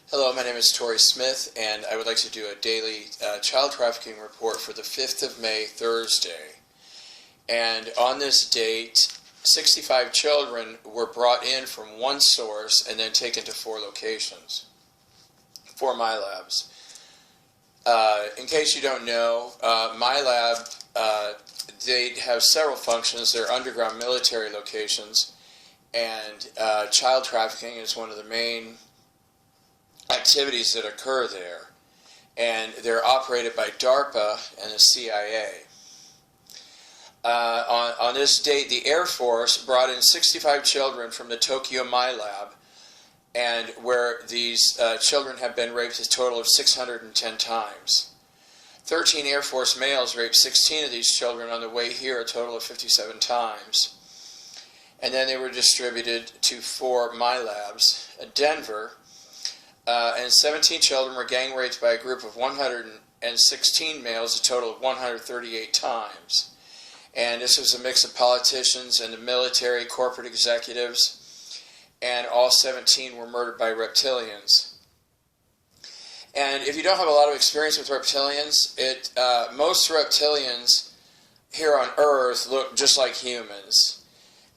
Hello, my name is Tori Smith, and I would like to do a daily child trafficking report for the 5th of May, Thursday. And on this date, 65 children were brought in from one source and then taken to 4 locations, 4 MILABs. In case you don't know, MILAB, they have several functions. They're underground military locations, and child trafficking is one of the main activities that occur there, and they're operated by DARPA and the CIA. On this date, the Air Force brought in 65 children from the Tokyo MILAB, and where these children have been raped a total of 610 times. 13 Air Force males raped 16 of these children on the way here, a total of 57 times. And then they were distributed to 4 MILABs at Denver. And 17 children were gang raped by a group of 116 males, a total of 138 times. And this was a mix of politicians and the military, corporate executives, and all 17 were murdered by reptilians. And if you don't have a lot of experience with reptilians, most reptilians here on Earth look just like humans.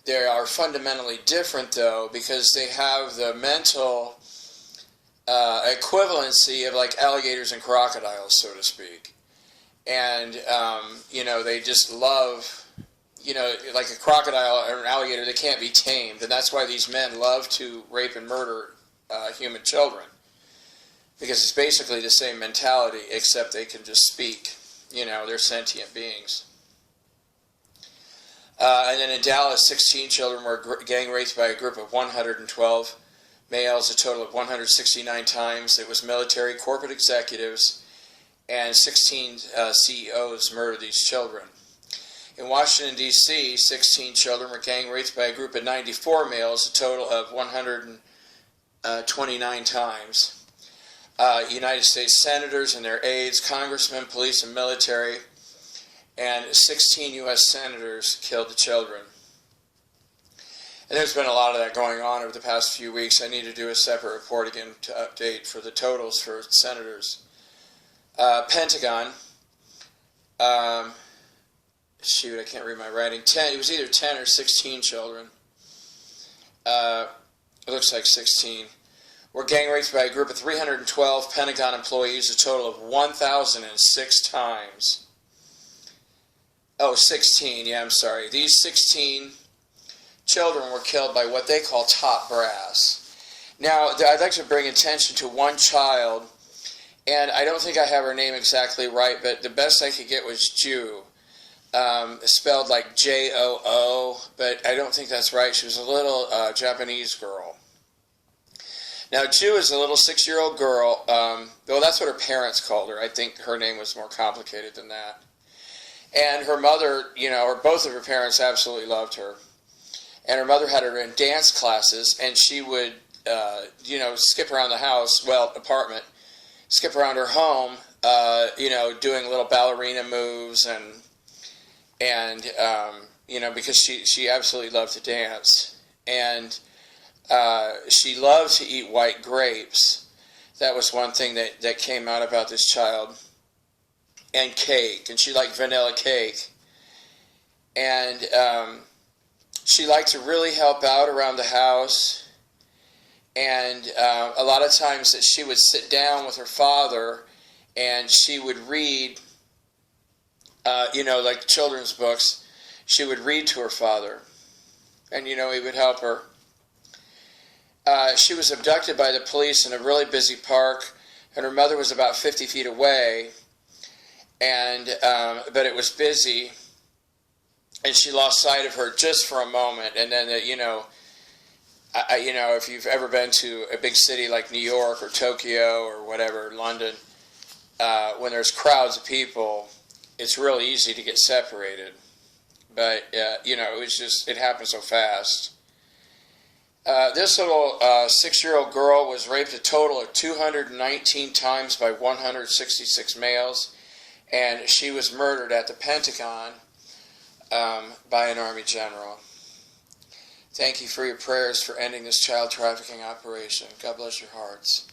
They are fundamentally different, though, because they have the mental equivalency of like alligators and crocodiles, so to speak. And, they just love, like a crocodile or an alligator, they can't be tamed. And that's why these men love to rape and murder human children. Because it's basically the same mentality, except they can just speak. They're sentient beings. And then in Dallas, 16 children were gang raped by a group of 112 males, a total of 169 times. It was military, corporate executives, and 16 CEOs murdered these children. In Washington, D.C., 16 children were gang raped by a group of 94 males, a total of 129 times. United States senators and their aides, congressmen, police, and military, and 16 U.S. senators killed the children. And there's been a lot of that going on over the past few weeks. I need to do a separate report again to update for the totals for senators. Pentagon, I can't read my writing. It was either 10 or 16 children. It looks like 16. Were gang raped by a group of 312 Pentagon employees, a total of 1,006 times. Oh, 16, yeah, I'm sorry. These 16 children were killed by what they call top brass. Now, I'd like to bring attention to one child, and I don't think I have her name exactly right, but the best I could get was Jou, spelled like J-O-O, but I don't think that's right. She was a little Japanese girl. Now, Jou is a little 6-year-old girl, though that's what her parents called her. I think her name was more complicated than that. And her mother, or both of her parents absolutely loved her. And her mother had her in dance classes, and she would, skip around the house, apartment, skip around her home, doing little ballerina moves, and because she absolutely loved to dance. And she loved to eat white grapes. That was one thing that came out about this child. And cake, and she liked vanilla cake. And she liked to really help out around the house, and a lot of times that she would sit down with her father and she would read, like children's books. She would read to her father, and he would help her. She was abducted by the police in a really busy park, and her mother was about 50 feet away, but it was busy. And she lost sight of her just for a moment, and then, if you've ever been to a big city like New York or Tokyo or whatever, London, when there's crowds of people, it's real easy to get separated. But, it happened so fast. This little 6-year-old girl was raped a total of 219 times by 166 males, and she was murdered at the Pentagon by an Army general. Thank you for your prayers for ending this child trafficking operation. God bless your hearts.